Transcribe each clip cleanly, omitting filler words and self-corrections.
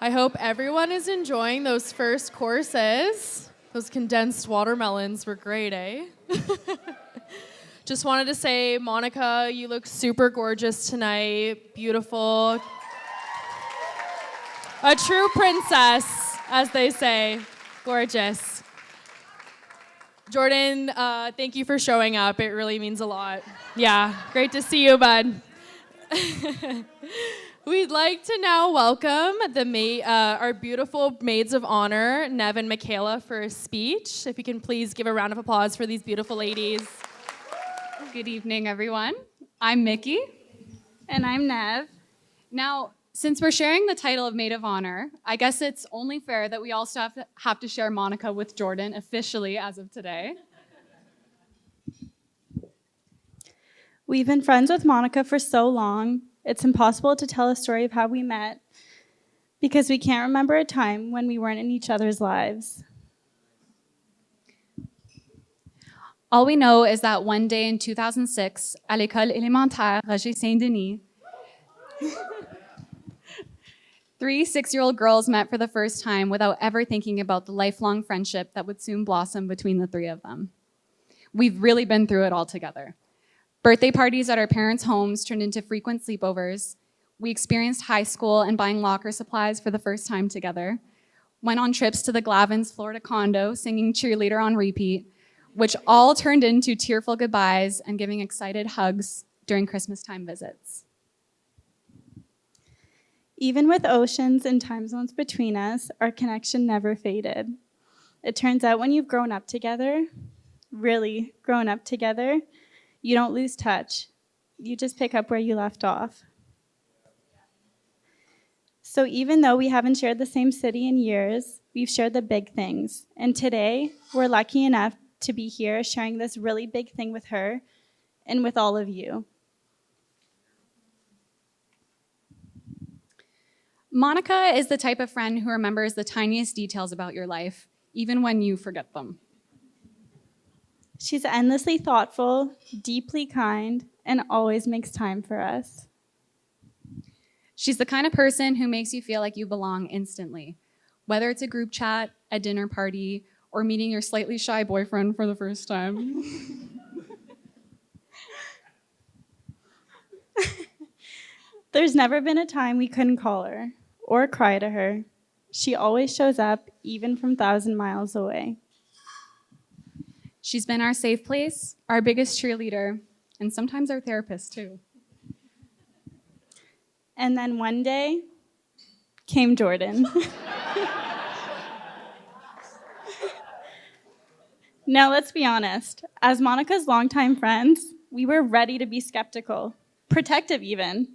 I hope everyone is enjoying those first courses. Those condensed watermelons were great, eh? Just wanted to say, Monica, you look super gorgeous tonight. Beautiful. A true princess, as they say. Gorgeous. Jordan, thank you for showing up. It really means a lot. Yeah, great to see you, bud. We'd like to now welcome our beautiful maids of honor, Nev and Michaela, for a speech. If you can please give a round of applause for these beautiful ladies. Good evening, everyone. I'm Mickey. And I'm Nev. Now, since we're sharing the title of Maid of Honor, I guess it's only fair that we also have to share Monica with Jordan officially as of today. We've been friends with Monica for so long, it's impossible to tell a story of how we met because we can't remember a time when we weren't in each other's lives. All we know is that one day in 2006, à l'école élémentaire Roger Saint-Denis, 3 6-year-old girls met for the first time without ever thinking about the lifelong friendship that would soon blossom between the three of them. We've really been through it all together. Birthday parties at our parents' homes turned into frequent sleepovers. We experienced high school and buying locker supplies for the first time together. Went on trips to the Glavins, Florida condo, singing Cheerleader on repeat, which all turned into tearful goodbyes and giving excited hugs during Christmas time visits. Even with oceans and time zones between us, our connection never faded. It turns out when you've grown up together, really grown up together, you don't lose touch. You just pick up where you left off. So even though we haven't shared the same city in years, we've shared the big things. And today, we're lucky enough to be here sharing this really big thing with her and with all of you. Monica is the type of friend who remembers the tiniest details about your life, even when you forget them. She's endlessly thoughtful, deeply kind, and always makes time for us. She's the kind of person who makes you feel like you belong instantly, whether it's a group chat, a dinner party, or meeting your slightly shy boyfriend for the first time. There's never been a time we couldn't call her or cry to her. She always shows up, even from 1,000 miles away. She's been our safe place, our biggest cheerleader, and sometimes our therapist, too. And then one day came Jordan. Now, let's be honest. As Monica's longtime friends, we were ready to be skeptical, protective even.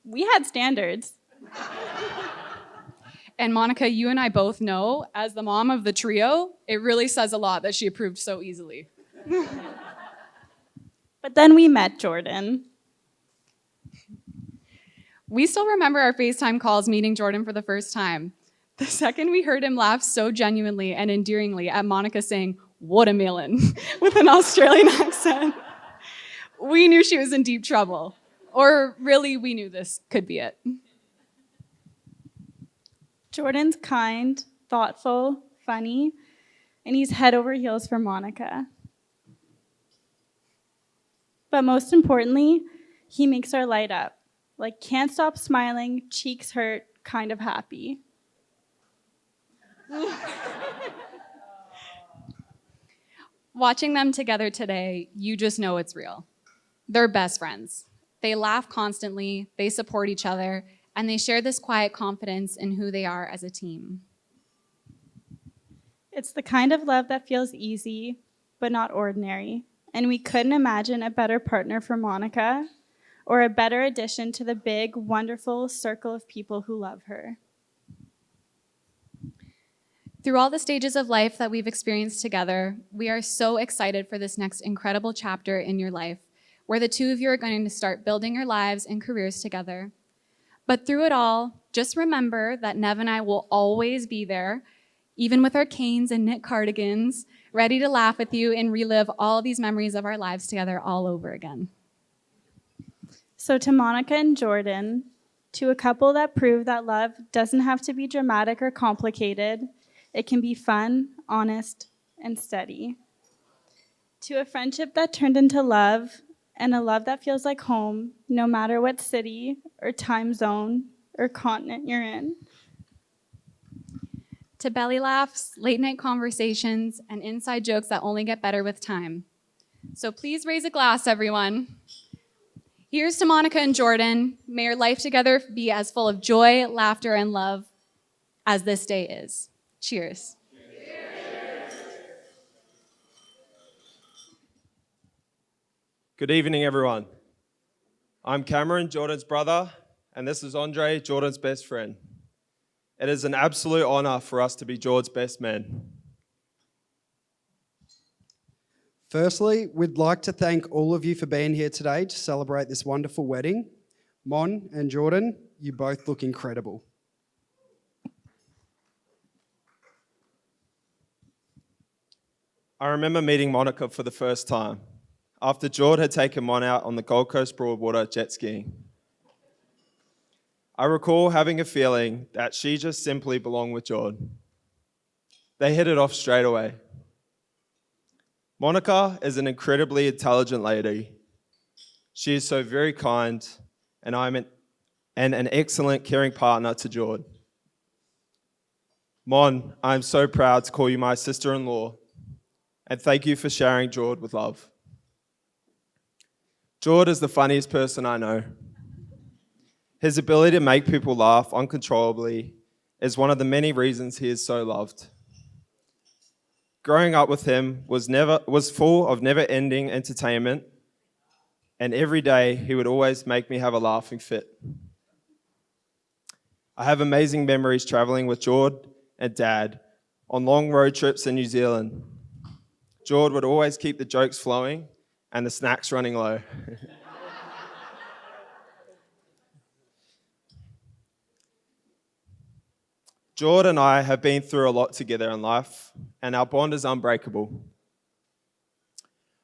We had standards. And Monica, you and I both know, as the mom of the trio, it really says a lot that she approved so easily. But then we met Jordan. We still remember our FaceTime calls meeting Jordan for the first time. The second we heard him laugh so genuinely and endearingly at Monica saying, "Watermelon," with an Australian accent, we knew she was in deep trouble. Or really, we knew this could be it. Jordan's kind, thoughtful, funny, and he's head over heels for Monica. But most importantly, he makes her light up. Like, can't stop smiling, cheeks hurt, kind of happy. Watching them together today, you just know it's real. They're best friends. They laugh constantly, they support each other, and they share this quiet confidence in who they are as a team. It's the kind of love that feels easy, but not ordinary. And we couldn't imagine a better partner for Monica or a better addition to the big, wonderful circle of people who love her. Through all the stages of life that we've experienced together, we are so excited for this next incredible chapter in your life, where the two of you are going to start building your lives and careers together. But through it all, just remember that Nev and I will always be there, even with our canes and knit cardigans, ready to laugh with you and relive all these memories of our lives together all over again. So to Monica and Jordan, To a couple that prove that love doesn't have to be dramatic or complicated. It can be fun, honest, and steady. To a friendship that turned into love, and a love that feels like home, no matter what city or time zone or continent you're in. To belly laughs, late night conversations, and inside jokes that only get better with time. So please raise a glass, everyone. Here's to Monica and Jordan. May your life together be as full of joy, laughter, and love as this day is. Cheers. Good evening, everyone. I'm Cameron, Jordan's brother, and this is Andre, Jordan's best friend. It is an absolute honor for us to be Jordan's best men. Firstly, we'd like to thank all of you for being here today to celebrate this wonderful wedding. Mon and Jordan, you both look incredible. I remember meeting Monica for the first time, after Jord had taken Mon out on the Gold Coast Broadwater jet skiing. I recall having a feeling that she just simply belonged with Jord. They hit it off straight away. Monica is an incredibly intelligent lady. She is so very kind, and an excellent caring partner to Jord. Mon, I'm so proud to call you my sister-in-law, and thank you for sharing Jord with love. Jord is the funniest person I know. His ability to make people laugh uncontrollably is one of the many reasons he is so loved. Growing up with him was full of never-ending entertainment, and every day he would always make me have a laughing fit. I have amazing memories traveling with Jord and Dad on long road trips in New Zealand. Jord would always keep the jokes flowing and the snacks running low. Jord and I have been through a lot together in life, and our bond is unbreakable.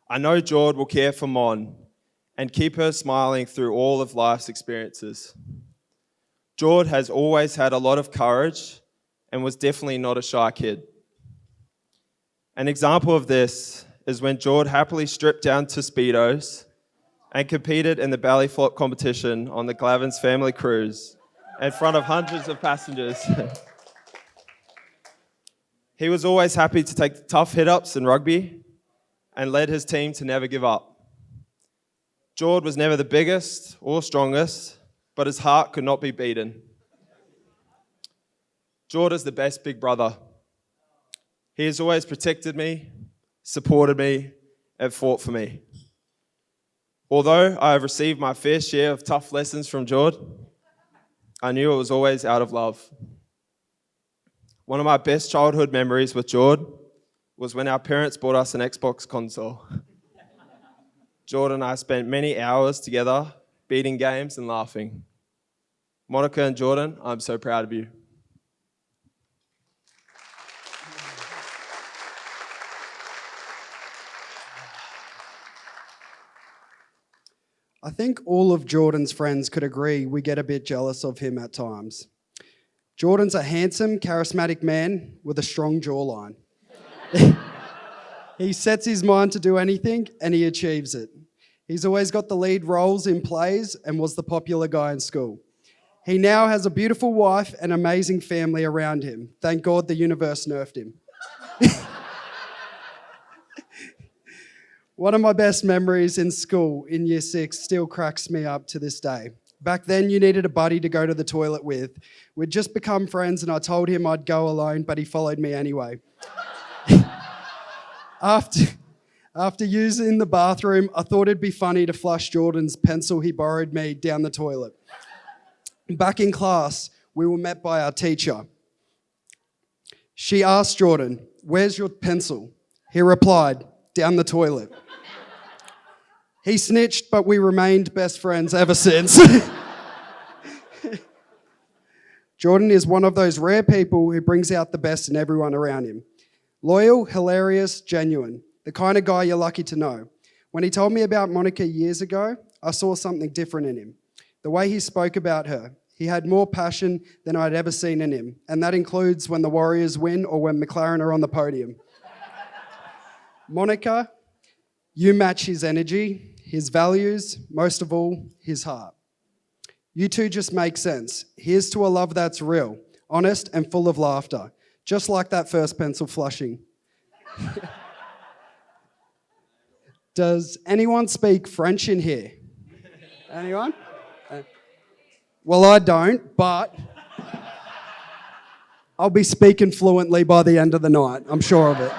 I know Jord will care for Mon and keep her smiling through all of life's experiences. Jord has always had a lot of courage and was definitely not a shy kid. An example of this is when Jord happily stripped down to Speedos and competed in the belly flop competition on the Glavin's family cruise in front of hundreds of passengers. He was always happy to take the tough hit-ups in rugby and led his team to never give up. Jord was never the biggest or strongest, but his heart could not be beaten. Jord is the best big brother. He has always protected me, supported me, and fought for me. Although I have received my fair share of tough lessons from Jord, I knew it was always out of love. One of my best childhood memories with Jord was when our parents bought us an Xbox console. Jord and I spent many hours together, beating games and laughing. Monica and Jordan, I'm so proud of you. I think all of Jordan's friends could agree we get a bit jealous of him at times. Jordan's a handsome, charismatic man with a strong jawline. He sets his mind to do anything and he achieves it. He's always got the lead roles in plays and was the popular guy in school. He now has a beautiful wife and amazing family around him. Thank God the universe nerfed him. One of my best memories in school in year 6 still cracks me up to this day. Back then, you needed a buddy to go to the toilet with. We'd just become friends and I told him I'd go alone, but he followed me anyway. After using the bathroom, I thought it'd be funny to flush Jordan's pencil he borrowed me down the toilet. Back in class, we were met by our teacher. She asked Jordan, "Where's your pencil?" He replied, "Down the toilet." He snitched, but we remained best friends ever since. Jordan is one of those rare people who brings out the best in everyone around him. Loyal, hilarious, genuine. The kind of guy you're lucky to know. When he told me about Monica years ago, I saw something different in him. The way he spoke about her. He had more passion than I'd ever seen in him, and that includes when the Warriors win or when McLaren are on the podium. Monica, you match his energy, his values, most of all, his heart. You two just make sense. Here's to a love that's real, honest, and full of laughter, just like that first pencil flushing. Does anyone speak French in here? Anyone? Well, I don't, but I'll be speaking fluently by the end of the night. I'm sure of it.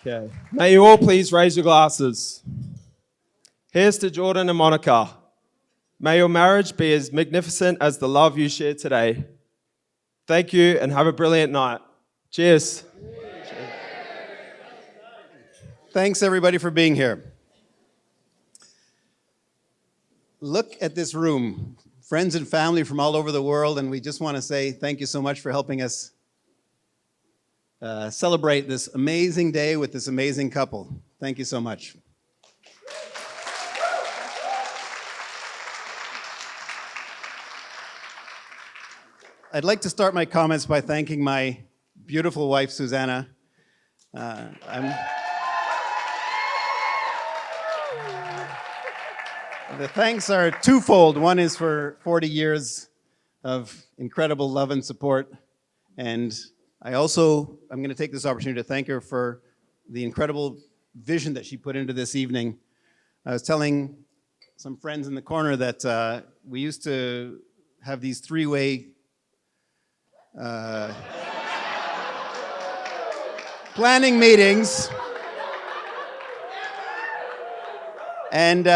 Okay. May you all please raise your glasses. Here's to Jordan and Monica. May your marriage be as magnificent as the love you share today. Thank you and have a brilliant night. Cheers. Thanks, everybody, for being here. Look at this room, friends and family from all over the world, and we just want to say thank you so much for helping us celebrate this amazing day with this amazing couple. Thank you so much. I'd like to start my comments by thanking my beautiful wife, Susanna. The thanks are twofold. One is for 40 years of incredible love and support. And I'm going to take this opportunity to thank her for the incredible vision that she put into this evening. I was telling some friends in the corner that we used to have these three-way planning meetings. And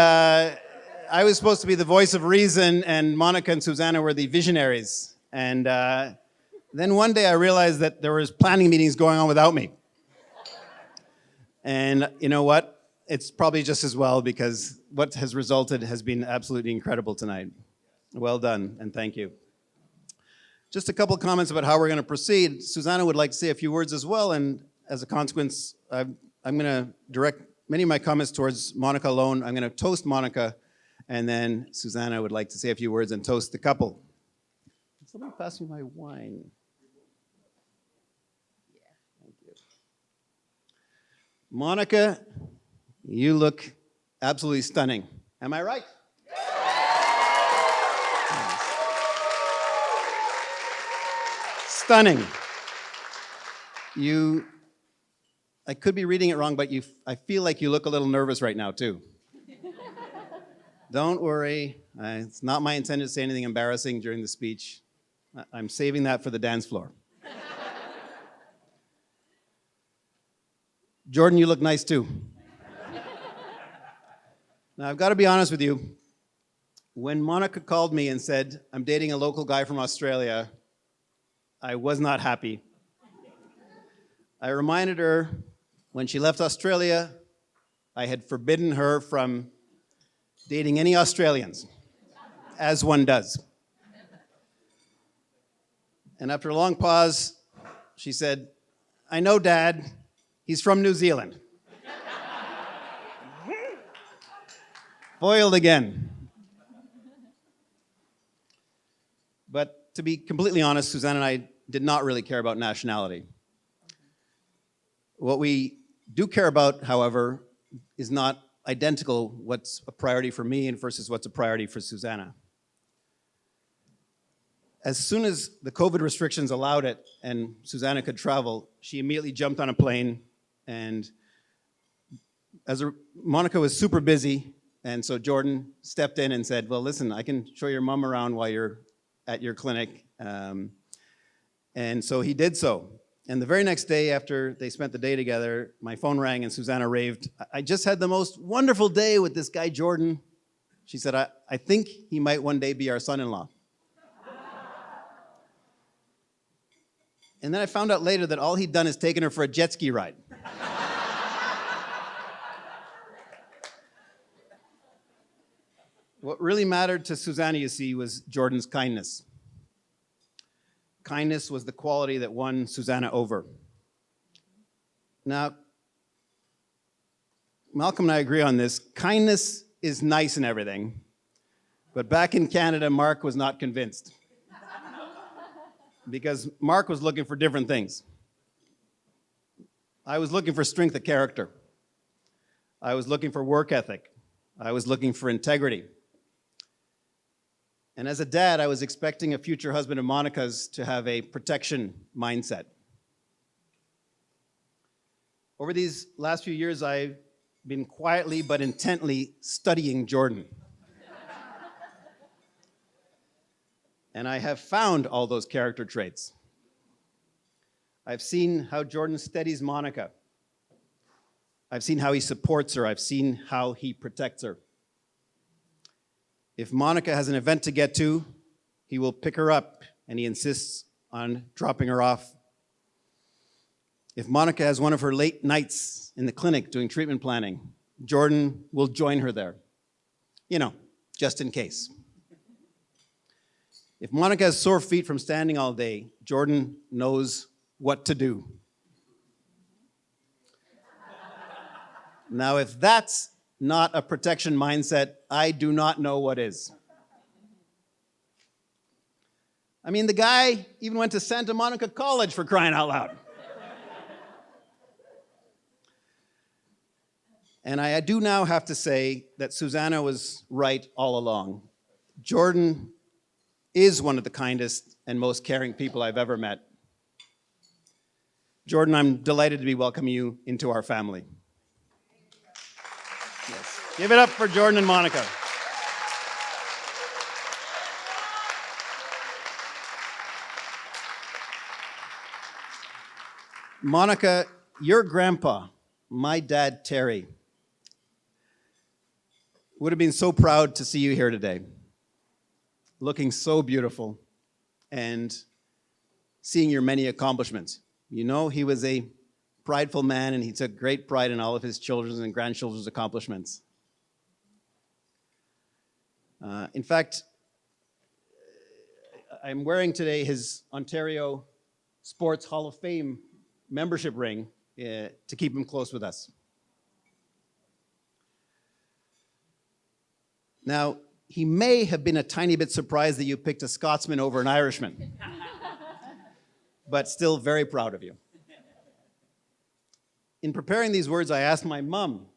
I was supposed to be the voice of reason, and Monica and Susanna were the visionaries. And then one day I realized that there was planning meetings going on without me. And you know what? It's probably just as well, because what has resulted has been absolutely incredible tonight. Well done, and thank you. Just a couple of comments about how we're going to proceed. Susanna would like to say a few words as well, and as a consequence, I'm going to direct many of my comments towards Monica alone. I'm going to toast Monica, and then Susanna would like to say a few words and toast the couple. Somebody pass me my wine. Yeah, thank you. Monica, you look absolutely stunning. Am I right? Stunning. I could be reading it wrong, but I feel like you look a little nervous right now, too. Don't worry. It's not my intention to say anything embarrassing during the speech. I'm saving that for the dance floor. Jordan, you look nice, too. Now, I've got to be honest with you. When Monica called me and said, I'm dating a local guy from Australia, I was not happy. I reminded her when she left Australia, I had forbidden her from dating any Australians, as one does. And after a long pause, she said, I know, Dad, he's from New Zealand. Foiled again. But to be completely honest, Suzanne and I did not really care about nationality. What we do care about, however, is not identical what's a priority for me and versus what's a priority for Susanna. As soon as the COVID restrictions allowed it and Susanna could travel, she immediately jumped on a plane, and Monica was super busy, and so Jordan stepped in and said, well, listen, I can show your mom around while you're at your clinic. And so he did so. And the very next day after they spent the day together, my phone rang and Susanna raved, I just had the most wonderful day with this guy, Jordan. She said, I think he might one day be our son-in-law. And then I found out later that all he'd done is taken her for a jet ski ride. What really mattered to Susanna, you see, was Jordan's kindness. Kindness was the quality that won Susanna over. Now, Malcolm and I agree on this. Kindness is nice and everything, but back in Canada, Mark was not convinced. Because Mark was looking for different things. I was looking for strength of character. I was looking for work ethic. I was looking for integrity. And as a dad, I was expecting a future husband of Monica's to have a protection mindset. Over these last few years, I've been quietly but intently studying Jordan. And I have found all those character traits. I've seen how Jordan steadies Monica. I've seen how he supports her. I've seen how he protects her. If Monica has an event to get to, he will pick her up and he insists on dropping her off. If Monica has one of her late nights in the clinic doing treatment planning, Jordan will join her there. You know, just in case. If Monica has sore feet from standing all day, Jordan knows what to do. Now, if that's not a protection mindset, I do not know what is. I mean, the guy even went to Santa Monica College, for crying out loud. And I do now have to say that Susanna was right all along. Jordan is one of the kindest and most caring people I've ever met. Jordan, I'm delighted to be welcoming you into our family. Yes. Give it up for Jordan and Monica. Monica, your grandpa, my dad, Terry, would have been so proud to see you here today, looking so beautiful and seeing your many accomplishments. You know, he was a prideful man and he took great pride in all of his children's and grandchildren's accomplishments. In fact, I'm wearing today his Ontario Sports Hall of Fame membership ring to keep him close with us. Now, he may have been a tiny bit surprised that you picked a Scotsman over an Irishman, but still very proud of you. In preparing these words, I asked my mom,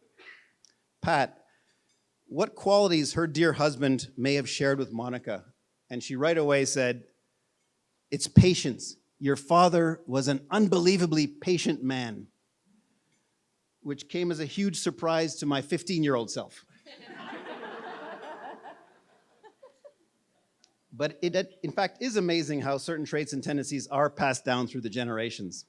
Pat, what qualities her dear husband may have shared with Monica. And she right away said, it's patience. Your father was an unbelievably patient man, which came as a huge surprise to my 15-year-old self. But it, in fact, is amazing how certain traits and tendencies are passed down through the generations.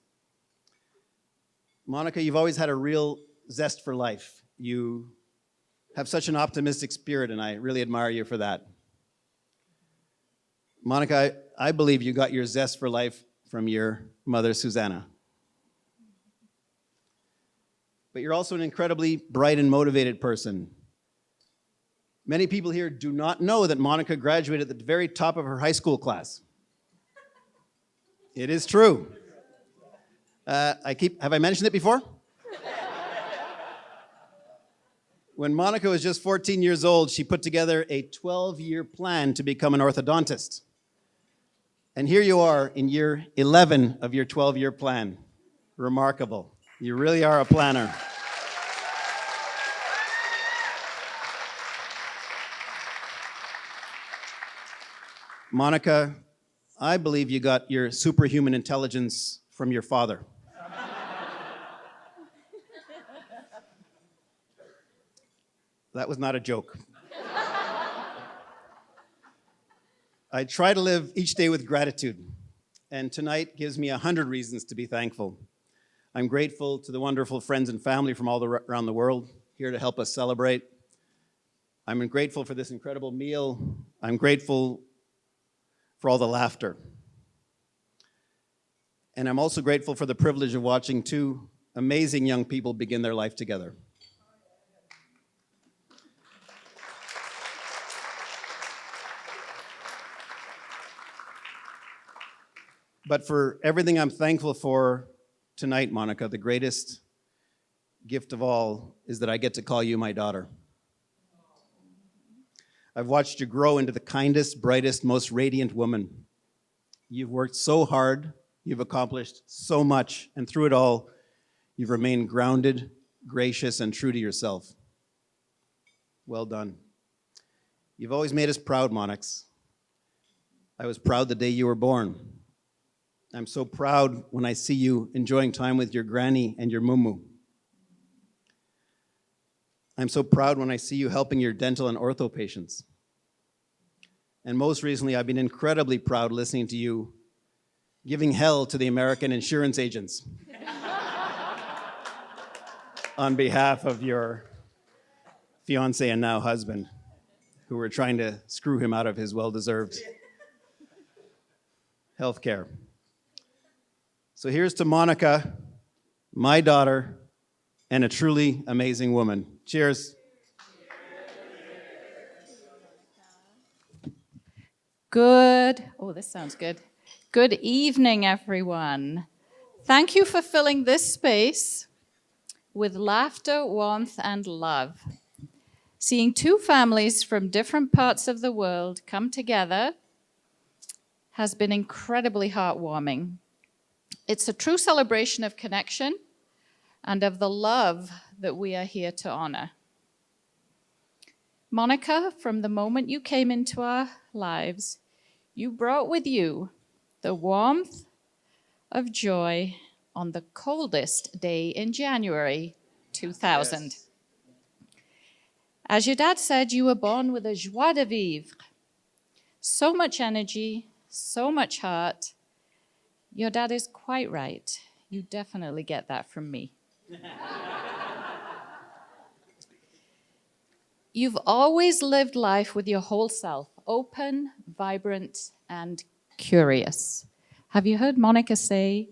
Monica, you've always had a real zest for life. You have such an optimistic spirit, and I really admire you for that. Monica, I believe you got your zest for life from your mother, Susanna. But you're also an incredibly bright and motivated person. Many people here do not know that Monica graduated at the very top of her high school class. It is true. Have I mentioned it before? When Monica was just 14 years old, she put together a 12-year plan to become an orthodontist. And here you are in year 11 of your 12-year plan. Remarkable. You really are a planner. Monica, I believe you got your superhuman intelligence from your father. That was not a joke. I try to live each day with gratitude, and tonight gives me 100 reasons to be thankful. I'm grateful to the wonderful friends and family from all around the world here to help us celebrate. I'm grateful for this incredible meal. I'm grateful for all the laughter. And I'm also grateful for the privilege of watching two amazing young people begin their life together. But for everything I'm thankful for tonight, Monica, the greatest gift of all is that I get to call you my daughter. I've watched you grow into the kindest, brightest, most radiant woman. You've worked so hard, you've accomplished so much, and through it all, you've remained grounded, gracious, and true to yourself. Well done. You've always made us proud, Monix. I was proud the day you were born. I'm so proud when I see you enjoying time with your granny and your mumu. I'm so proud when I see you helping your dental and ortho patients. And most recently, I've been incredibly proud listening to you giving hell to the American insurance agents on behalf of your fiance and now husband, who were trying to screw him out of his well-deserved health care. So here's to Monica, my daughter, and a truly amazing woman. Cheers. This sounds good. Good evening, everyone. Thank you for filling this space with laughter, warmth, and love. Seeing two families from different parts of the world come together has been incredibly heartwarming. It's a true celebration of connection and of the love that we are here to honor. Monica, from the moment you came into our lives, you brought with you the warmth of joy on the coldest day in January 2000. Yes. As your dad said, you were born with a joie de vivre. So much energy, so much heart. Your dad is quite right. You definitely get that from me. You've always lived life with your whole self, open, vibrant, and curious. Have you heard Monica say,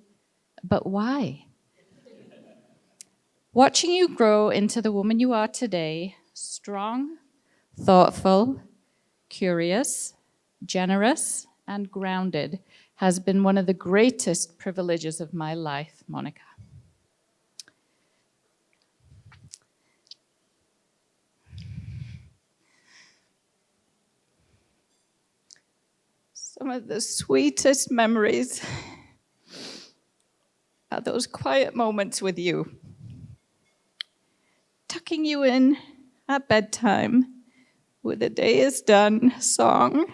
but why? Watching you grow into the woman you are today, strong, thoughtful, curious, generous, and grounded, has been one of the greatest privileges of my life, Monica. Some of the sweetest memories are those quiet moments with you. Tucking you in at bedtime with a day is done song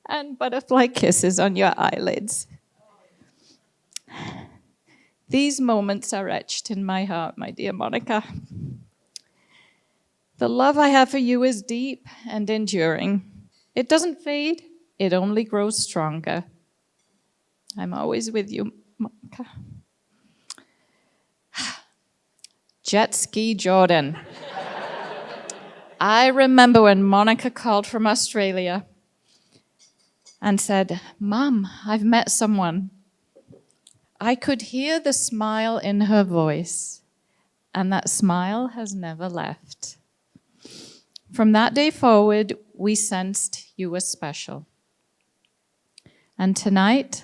and butterfly kisses on your eyelids. These moments are etched in my heart, my dear Monica. The love I have for you is deep and enduring. It doesn't fade. It only grows stronger. I'm always with you, Monica. Jet ski Jordan. I remember when Monica called from Australia and said, Mom, I've met someone. I could hear the smile in her voice, and that smile has never left. From that day forward, we sensed you were special. And tonight,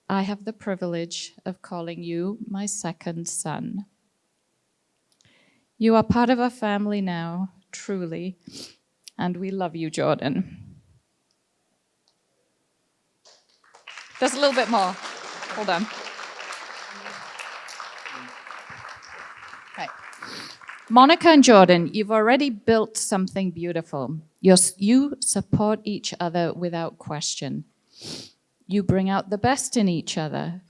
I have the privilege of calling you my second son. You are part of our family now, truly, and we love you, Jordan. There's a little bit more. Hold on. Okay. Monica and Jordan, you've already built something beautiful. You support each other without question. You bring out the best in each other.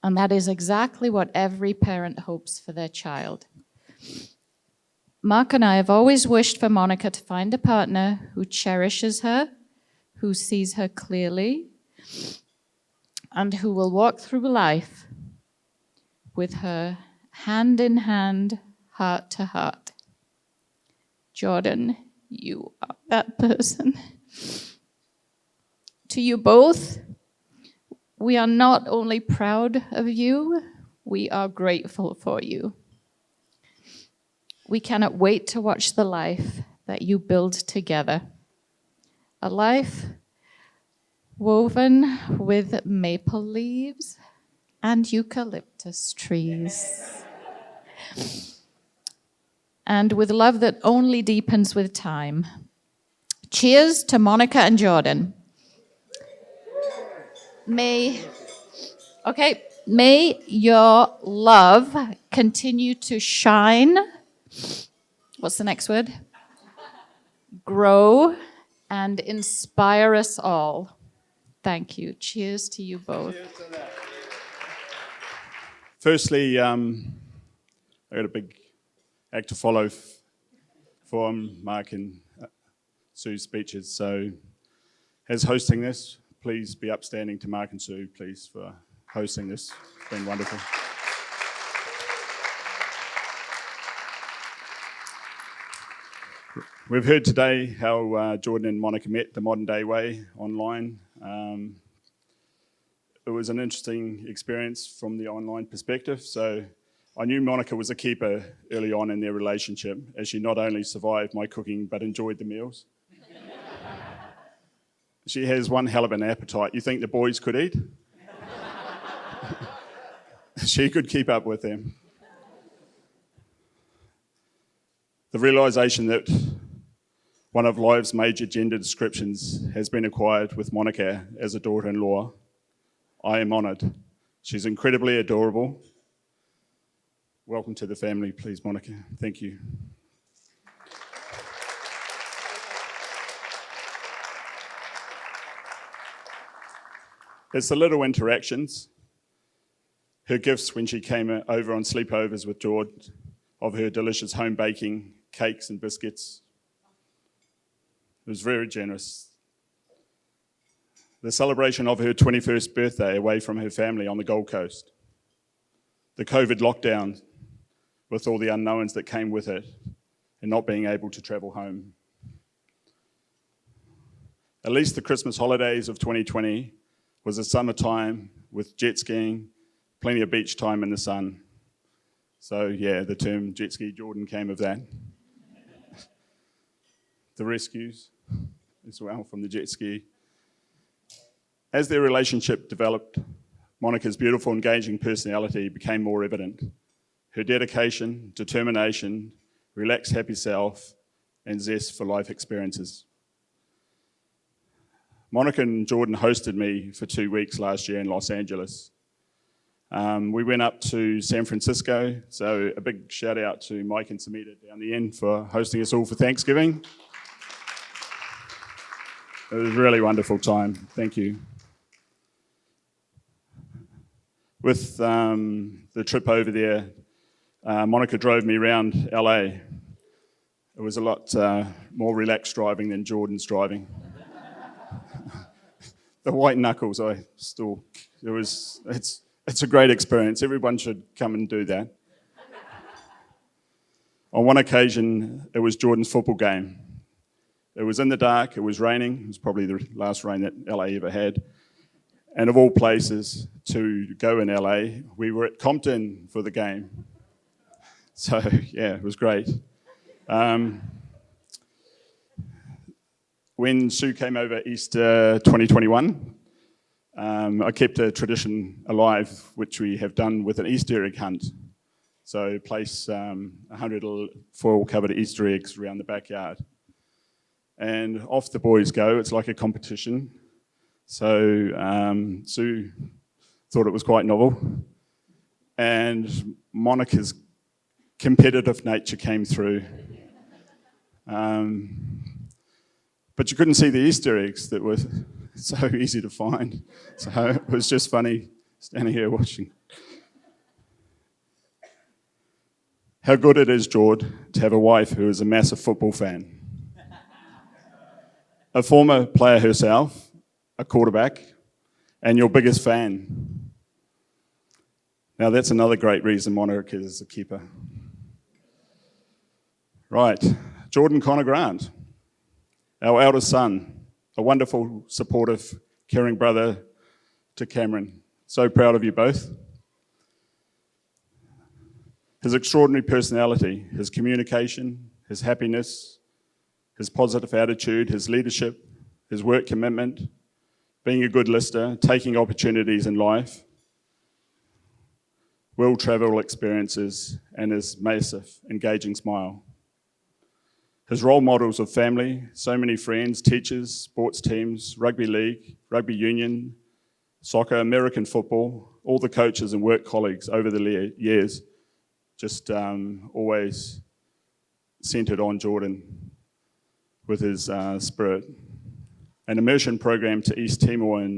And that is exactly what every parent hopes for their child. Mark and I have always wished for Monica to find a partner who cherishes her, who sees her clearly, and who will walk through life with her hand in hand, heart to heart. Jordan, you are that person. To you both, we are not only proud of you, we are grateful for you. We cannot wait to watch the life that you build together. A life woven with maple leaves and eucalyptus trees. and with love that only deepens with time. Cheers to Monica and Jordan. May your love continue to shine. What's the next word? Grow and inspire us all. Thank you. Cheers to you both. Firstly, I got a big act to follow for Mark and Sue's speeches. So, as hosting this, please be upstanding to Mark and Sue, please, for hosting this. It's been wonderful. We've heard today how Jordan and Monica met the modern day way online. It was an interesting experience from the online perspective. So I knew Monica was a keeper early on in their relationship, as she not only survived my cooking but enjoyed the meals. She has one hell of an appetite. You think the boys could eat? She could keep up with them. The realisation that one of life's major gender descriptions has been acquired with Monica as a daughter-in-law. I am honoured. She's incredibly adorable. Welcome to the family, please, Monica. Thank you. It's the little interactions, her gifts when she came over on sleepovers with George, of her delicious home baking, cakes and biscuits. It was very generous. The celebration of her 21st birthday away from her family on the Gold Coast. The COVID lockdown with all the unknowns that came with it and not being able to travel home. At least the Christmas holidays of 2020 was a summertime with jet skiing, plenty of beach time in the sun. So yeah, the term Jet Ski Jordan came of that. The rescues as well from the jet ski. As their relationship developed, Monica's beautiful, engaging personality became more evident. Her dedication, determination, relaxed, happy self, and zest for life experiences. Monica and Jordan hosted me for 2 weeks last year in Los Angeles. We went up to San Francisco, so a big shout out to Mike and Samita down the end for hosting us all for Thanksgiving. It was a really wonderful time. Thank you. With the trip over there, Monica drove me around LA. It was a lot more relaxed driving than Jordan's driving. The white knuckles, it's a great experience. Everyone should come and do that. On one occasion, it was Jordan's football game. It was in the dark, it was raining. It was probably the last rain that LA ever had. And of all places to go in LA, we were at Compton for the game. So yeah, it was great. When Sue came over Easter 2021, I kept a tradition alive, which we have done with an Easter egg hunt. So place 100 foil-covered Easter eggs around the backyard. And off the boys go, it's like a competition. So Sue thought it was quite novel. And Monica's competitive nature came through. But you couldn't see the Easter eggs that were so easy to find. So it was just funny standing here watching. How good it is, George, to have a wife who is a massive football fan. A former player herself, a quarterback, and your biggest fan. Now that's another great reason Monica is a keeper. Right, Jordan Connor Grant, our eldest son, a wonderful, supportive, caring brother to Cameron. So proud of you both. His extraordinary personality, his communication, his happiness, his positive attitude, his leadership, his work commitment, being a good listener, taking opportunities in life. world travel experiences, and his massive, engaging smile. His role models of family, so many friends, teachers, sports teams, rugby league, rugby union, soccer, American football, all the coaches and work colleagues over the years, just always centered on Jordan with his spirit. An immersion program to East Timor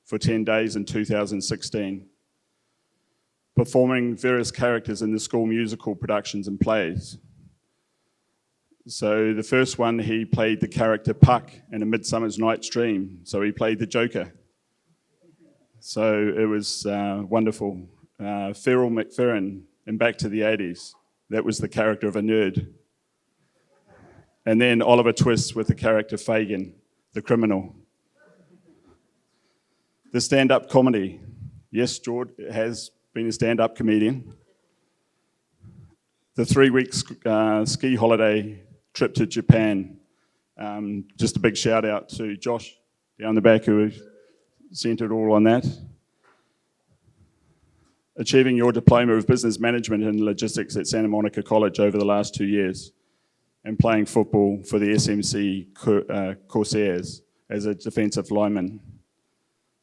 for 10 days in 2016, performing various characters in the school musical productions and plays. So the first one, he played the character Puck in A Midsummer's Night's Dream. So he played the Joker. So it was wonderful. Ferrell McFerrin in Back to the 80s. That was the character of a nerd. And then Oliver Twist with the character Fagin, the criminal. The stand-up comedy. Yes, George has been a stand-up comedian. The 3-week ski holiday trip to Japan. Just a big shout out to Josh down the back who centered all on that. Achieving your diploma of business management and logistics at Santa Monica College over the last 2 years, and playing football for the SMC Corsairs as a defensive lineman.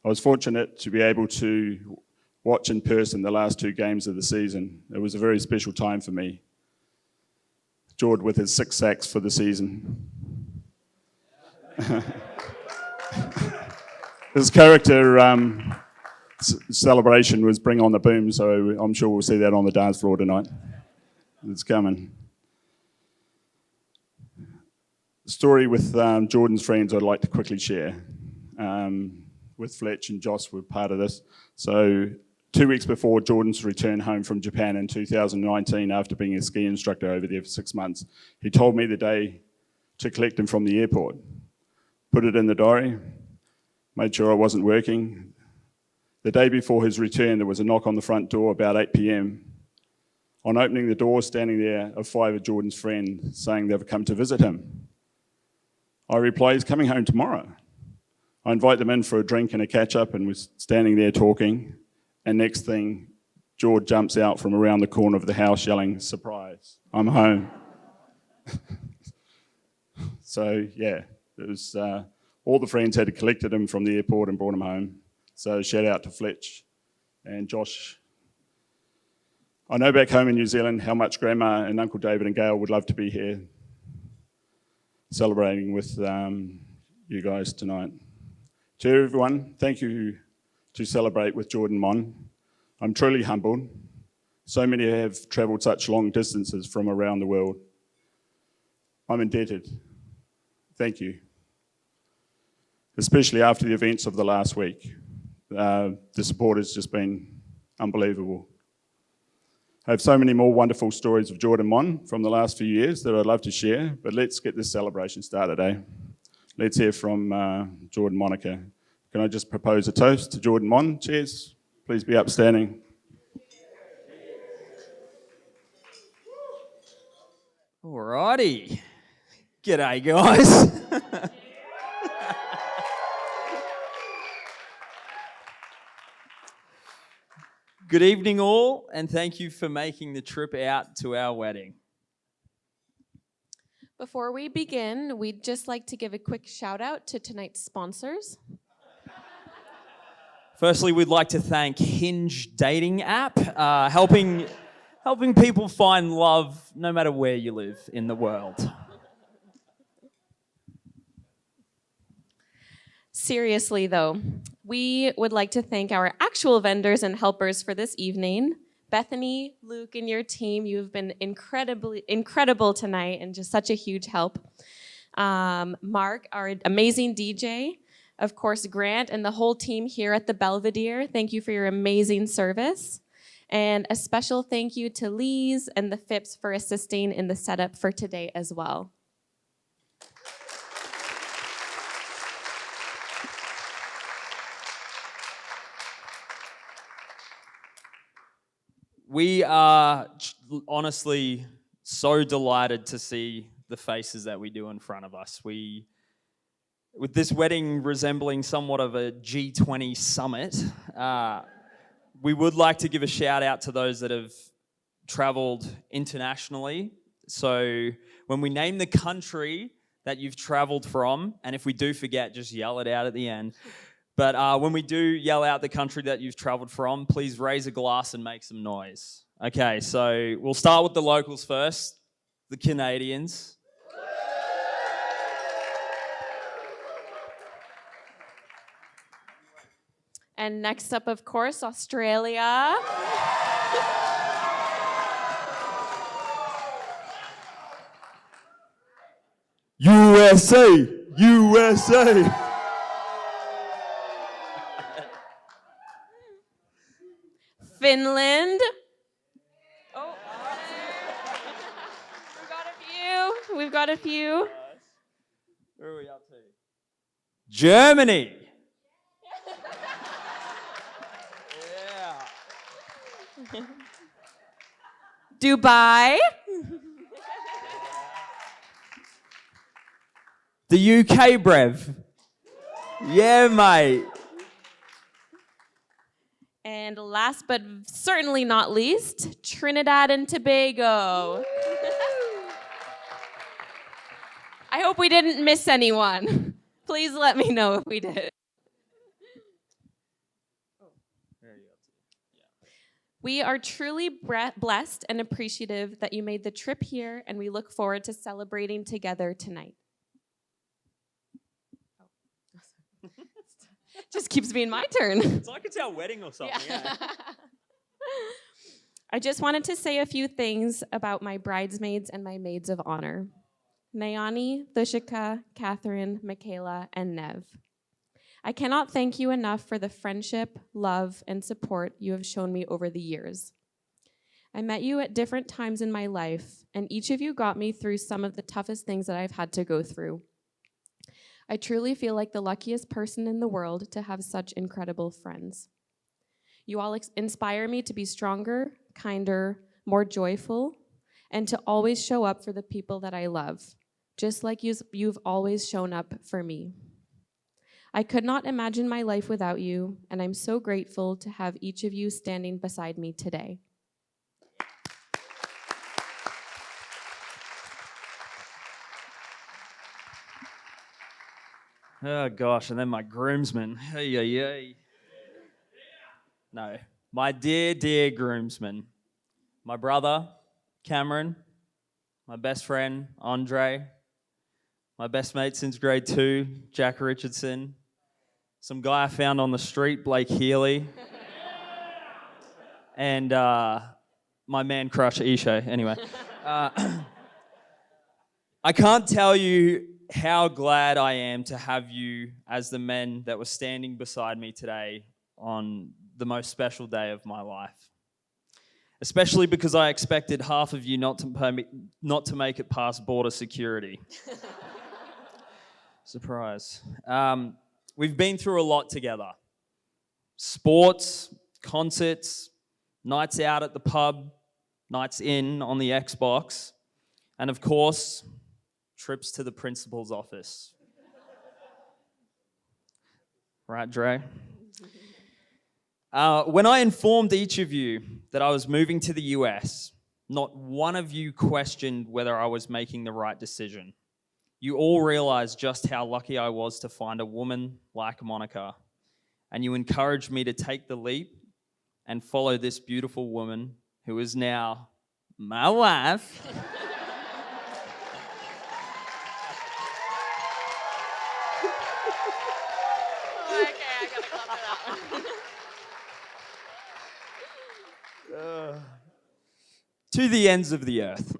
I was fortunate to be able to watch in person the last 2 games of the season. It was a very special time for me. George with his 6 sacks for the season. His character celebration was Bring on the Boom, so I'm sure we'll see that on the dance floor tonight. It's coming. Story with Jordan's friends I'd like to quickly share. With Fletch and Joss were part of this. So 2 weeks before Jordan's return home from Japan in 2019, after being a ski instructor over there for 6 months, he told me the day to collect him from the airport. Put it in the diary, made sure I wasn't working. The day before his return, there was a knock on the front door about 8 p.m. On opening the door, standing there are 5 of Jordan's friends saying they've come to visit him. I reply, he's coming home tomorrow. I invite them in for a drink and a catch-up, and we're standing there talking. And next thing, George jumps out from around the corner of the house yelling, "Surprise, I'm home." So, yeah, it was all the friends had collected him from the airport and brought him home. So shout out to Fletch and Josh. I know back home in New Zealand how much Grandma and Uncle David and Gail would love to be here celebrating with you guys tonight. To everyone, thank you to celebrate with Jordan Mon. I'm truly humbled. So many have travelled such long distances from around the world. I'm indebted. Thank you. Especially after the events of the last week. The support has just been unbelievable. I have so many more wonderful stories of Jordan Mon from the last few years that I'd love to share, but let's get this celebration started, eh? Let's hear from Jordan Monica. Can I just propose a toast to Jordan Mon? Cheers. Please be upstanding. Alrighty. G'day, guys. Good evening, all, and thank you for making the trip out to our wedding. Before we begin, we'd just like to give a quick shout out to tonight's sponsors. Firstly, we'd like to thank Hinge dating app, helping people find love no matter where you live in the world. Seriously, though, we would like to thank our actual vendors and helpers for this evening. Bethany, Luke, and your team, you've been incredible tonight and just such a huge help. Mark, our amazing DJ. Of course, Grant and the whole team here at the Belvedere, thank you for your amazing service. And a special thank you to Lise and the Phipps for assisting in the setup for today as well. We are honestly so delighted to see the faces that we do in front of us. With this wedding resembling somewhat of a G20 summit, we would like to give a shout out to those that have traveled internationally. So when we name the country that you've traveled from, and if we do forget, just yell it out at the end. But when we do yell out the country that you've traveled from, please raise a glass and make some noise. Okay, so we'll start with the locals first, the Canadians. And next up, of course, Australia. USA! USA! Finland. Oh, we've got a few. Where are we up to? Germany. Yeah. Dubai. The UK, Brev. Yeah, mate. And last but certainly not least, Trinidad and Tobago. I hope we didn't miss anyone. Please let me know if we did. We are truly blessed and appreciative that you made the trip here, and we look forward to celebrating together tonight. Just keeps being my turn. It's like it's our wedding or something. Yeah. I just wanted to say a few things about my bridesmaids and my maids of honor. Nayani, Thishika, Catherine, Michaela, and Nev. I cannot thank you enough for the friendship, love, and support you have shown me over the years. I met you at different times in my life, and each of you got me through some of the toughest things that I've had to go through. I truly feel like the luckiest person in the world to have such incredible friends. You all inspire me to be stronger, kinder, more joyful, and to always show up for the people that I love, just like you've always shown up for me. I could not imagine my life without you, and I'm so grateful to have each of you standing beside me today. Oh, gosh, and then my groomsmen. Hey. No, my dear, dear groomsmen. My brother, Cameron. My best friend, Andre. My best mate since grade 2, Jack Richardson. Some guy I found on the street, Blake Healy. And my man crush, Isha. Anyway. I can't tell you how glad I am to have you as the men that were standing beside me today on the most special day of my life. Especially because I expected half of you not to make it past border security. Surprise. We've been through a lot together. Sports, concerts, nights out at the pub, nights in on the Xbox, and of course, trips to the principal's office. Right, Dre? When I informed each of you that I was moving to the US, not one of you questioned whether I was making the right decision. You all realized just how lucky I was to find a woman like Monica, and you encouraged me to take the leap and follow this beautiful woman who is now my wife. To the ends of the earth.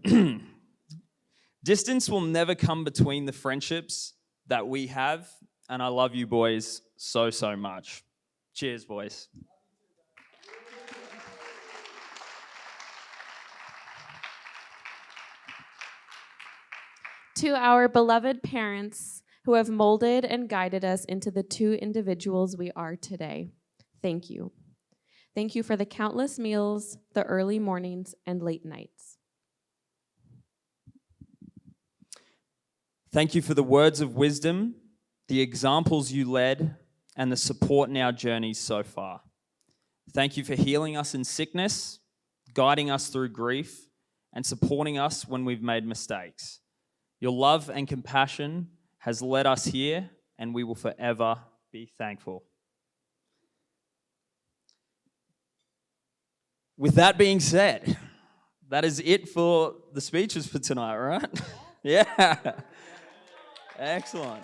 Distance will never come between the friendships that we have, and I love you boys so, so much. Cheers, boys. To our beloved parents who have molded and guided us into the two individuals we are today, thank you. Thank you for the countless meals, the early mornings, and late nights. Thank you for the words of wisdom, the examples you led, and the support in our journeys so far. Thank you for healing us in sickness, guiding us through grief, and supporting us when we've made mistakes. Your love and compassion has led us here, and we will forever be thankful. With that being said, that is it for the speeches for tonight, right? Yeah. Excellent.